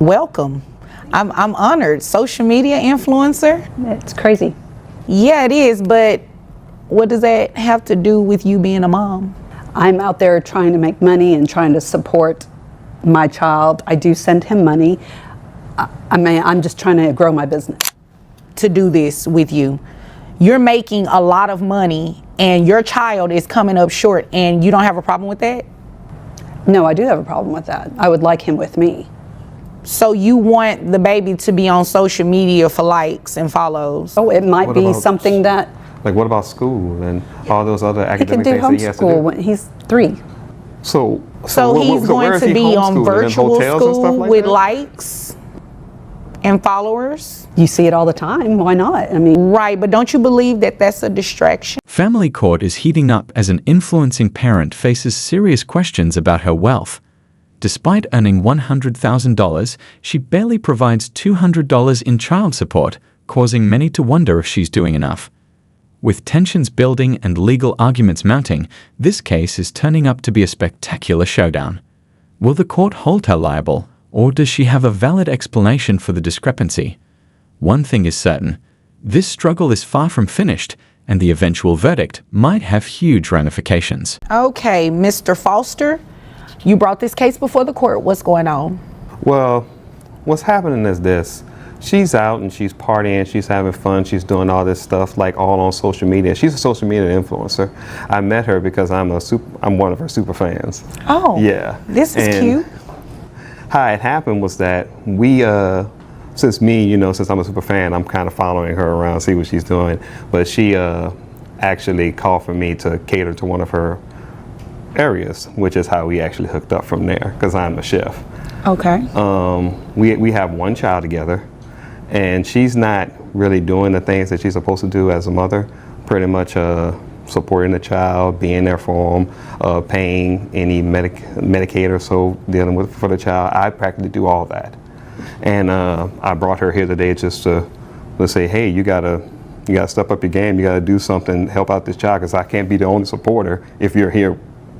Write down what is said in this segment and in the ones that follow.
Welcome. I'm honored. Social media influencer? It's crazy. Yeah, it is, but what does that have to do with you being a mom? I'm out there trying to make money and trying to support my child. I do send him money. I'm just trying to grow my business. To do this with you, you're making a lot of money and your child is coming up short, and you don't have a problem with that? No, I do have a problem with that. I would like him with me. So you want the baby to be on social media for likes and follows? Oh, it might What be about- something that Like, what about school and all those other he can academic do things that he has to homeschool do? when he's 3. So He's where going is to he be on homeschooling? In virtual hotels and stuff school like with that? likes and followers? You see it all the time. Why not? I mean, Right, but don't you believe that that's a distraction? Family court is heating up as an influencing parent faces serious questions about her wealth. Despite earning $100,000, she barely provides $200 in child support, causing many to wonder if she's doing enough. With tensions building and legal arguments mounting, this case is turning up to be a spectacular showdown. Will the court hold her liable, or does she have a valid explanation for the discrepancy? One thing is certain, this struggle is far from finished, and the eventual verdict might have huge ramifications. Okay, Mr. Foster, you brought this case before the court. What's going on? Well, what's happening is this. She's out and she's partying, she's having fun, she's doing all this stuff like all on social media. She's a social media influencer. I met her because I'm one of her super fans. Oh, Yeah. this is And cute. How it happened was that we, since I'm a super fan, I'm kind of following her around, see what she's doing. But she actually called for me to cater to one of her areas, which is how we actually hooked up from there, because I'm a chef. Okay. We have one child together, and she's not really doing the things that she's supposed to do as a mother. Pretty much supporting the child, being there for him, paying any Medicaid or so dealing with for the child. I practically do all that, and I brought her here today just to let's say, hey, you gotta step up your game. You gotta do something, help out this child, because I can't be the only supporter if you're here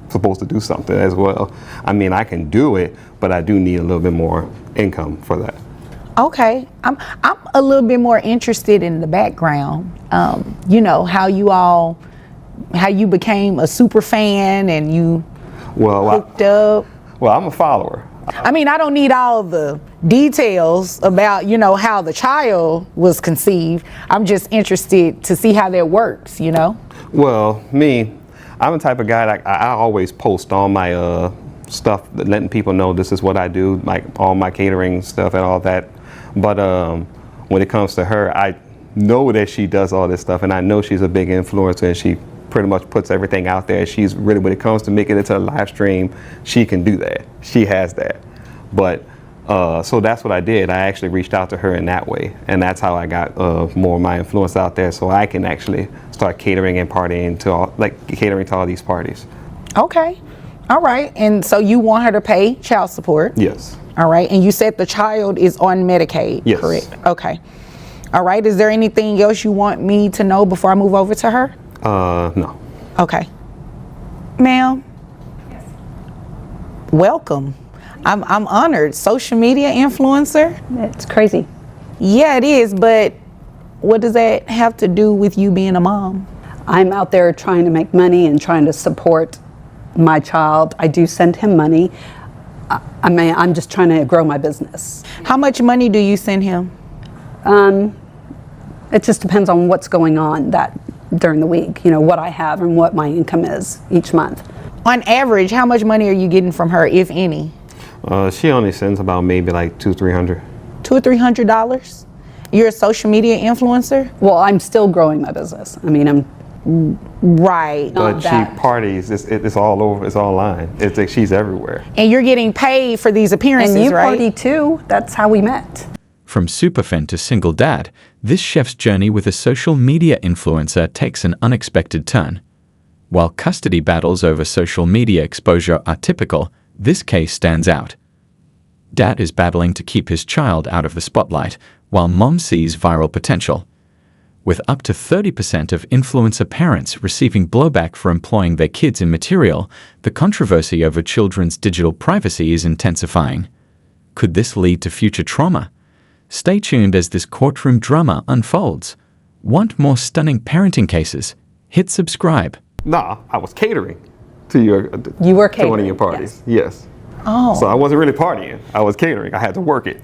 supposed to do something as well. I mean, I can do it, but I do need a little bit more income for that. Okay, I'm a little bit more interested in the background. How you became a super fan and you hooked up. Well, I'm a follower. I mean, I don't need all the details about, how the child was conceived. I'm just interested to see how that works, Well, I'm the type of guy that I always post all my stuff, letting people know this is what I do, like all my catering stuff and all that. But when it comes to her, I know that she does all this stuff, and I know she's a big influencer, and she pretty much puts everything out there. She's really, when it comes to making it to a live stream, she can do that. She has that. But so that's what I did. I actually reached out to her in that way, and that's how I got more of my influence out there, so I can actually start catering and partying catering to all these parties. Okay, all right. And so you want her to pay child support? Yes. All right. And you said the child is on Medicaid, Yes. correct? Okay. All right. Is there anything else you want me to know before I move over to her? No. Okay. Ma'am? Yes. Welcome. I'm honored. Social media influencer? it's crazy. Yeah, it is, but what does that have to do with you being a mom? I'm out there trying to make money and trying to support my child. I do send him money. I'm just trying to grow my business. How much money do you send him? It just depends on what's going on during the week, what I have and what my income is each month. On average, how much money are you getting from her, if any? She only sends about maybe like $200-300. $200 or $300? You're a social media influencer? Well, I'm still growing my business. I mean, I'm Right. But that. she parties. It's all over. It's all online. It's like she's everywhere. And you're getting paid for these appearances, and you right? party too. That's how we met. From superfan to single dad, this chef's journey with a social media influencer takes an unexpected turn. While custody battles over social media exposure are typical, this case stands out. Dad is battling to keep his child out of the spotlight, while mom sees viral potential. With up to 30% of influencer parents receiving blowback for employing their kids in material, the controversy over children's digital privacy is intensifying. Could this lead to future trauma? Stay tuned as this courtroom drama unfolds. Want more stunning parenting cases? Hit subscribe. Nah, I was catering to You were to one of your catering, parties. Yes. Oh. So I wasn't really partying. I was catering. I had to work it.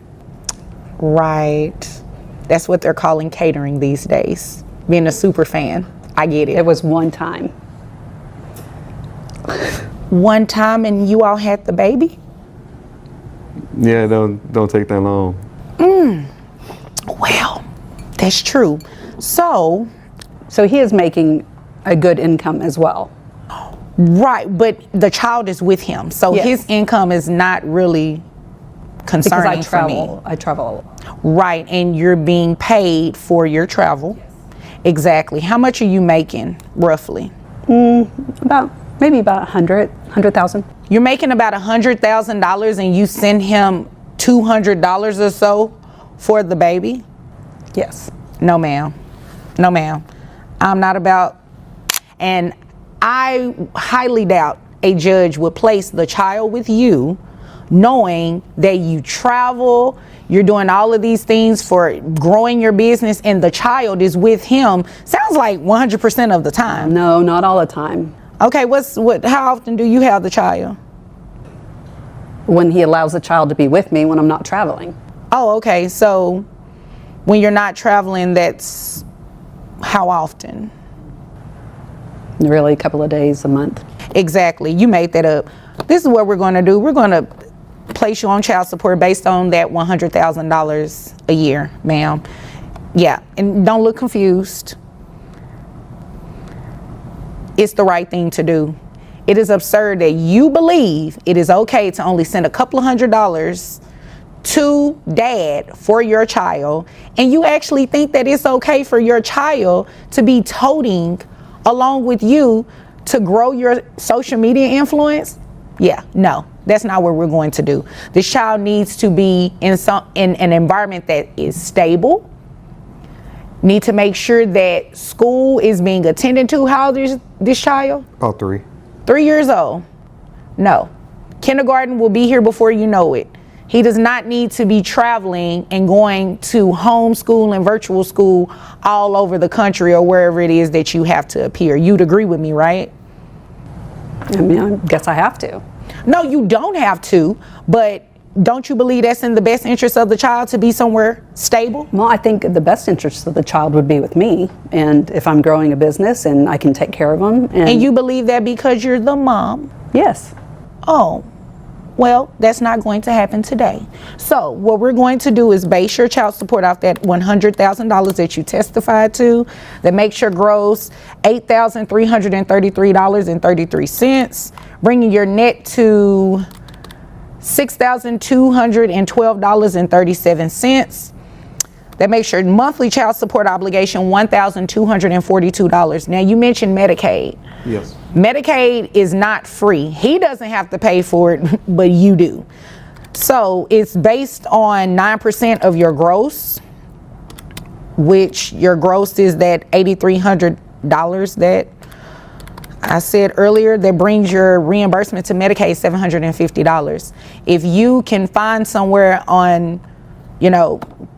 Right. That's what they're calling catering these days. Being a super fan. I get it. It was one time. One time and you all had the baby? Yeah, don't take that long. Well, that's true. So he is making a good income as well. right, but the child is with him. So Yes. his income is not really Because concerning I for me. travel. I travel a lot. Right, and you're being paid for your travel. Exactly. How much are you making roughly? Maybe about 100,000. You're making about $100,000 and you send him $200 or so for the baby? Yes. No, ma'am. No, ma'am. I'm not about, and I highly doubt a judge would place the child with you knowing that you travel, you're doing all of these things for growing your business, and the child is with him. Sounds like 100% of the time. No, not all the time. Okay, how often do you have the child? When he allows the child to be with me when I'm not traveling. Oh, okay. So when you're not traveling, that's how often? Really, a couple of days, a month. Exactly. You made that up. This is what we're going to do. We're going to place you on child support based on that $100,000 a year, ma'am. Yeah, and don't look confused. It's the right thing to do. It is absurd that you believe it is okay to only send a couple of $100s to dad for your child, and you actually think that it's okay for your child to be toting along with you to grow your social media influence. Yeah, no, that's not what we're going to do. This child needs to be in an environment that is stable. Need to make sure that school is being attended to. How old is this child? About 3. 3 years old. No. Kindergarten will be here before you know it. He does not need to be traveling and going to homeschool and virtual school all over the country or wherever it is that you have to appear. You'd agree with me, right? I mean, I guess I have to. No, you don't have to, but don't you believe that's in the best interest of the child to be somewhere stable? Well, I think the best interest of the child would be with me. And if I'm growing a business and I can take care of them. And you believe that because you're the mom? Yes. Oh, well, that's not going to happen today. So what we're going to do is base your child support off that $100,000 that you testified to, that makes your gross $8,333.33, bringing your net to $6,212.37. That makes your monthly child support obligation $1,242. Now, you mentioned Medicaid. Yes. Medicaid is not free. He doesn't have to pay for it, but you do. So it's based on 9% of your gross, which your gross is that $8,300 that I said earlier, that brings your reimbursement to Medicaid $750. If you can find somewhere on,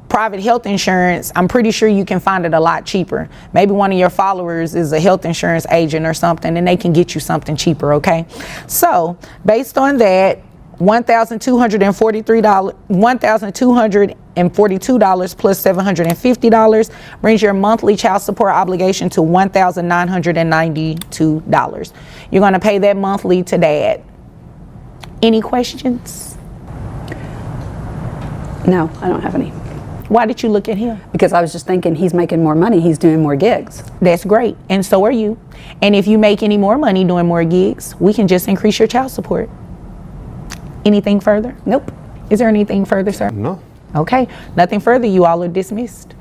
private health insurance, I'm pretty sure you can find it a lot cheaper. Maybe one of your followers is a health insurance agent or something, and they can get you something cheaper, okay? So based on that, $1,242 plus $750 brings your monthly child support obligation to $1,992. You're going to pay that monthly to dad. Any questions? No, I don't have any. Why did you look at him? Because I was just thinking he's making more money. He's doing more gigs. That's great. And so are you. And if you make any more money doing more gigs, we can just increase your child support. Anything further? Nope. Is there anything further, sir? No. Okay. Nothing further. You all are dismissed.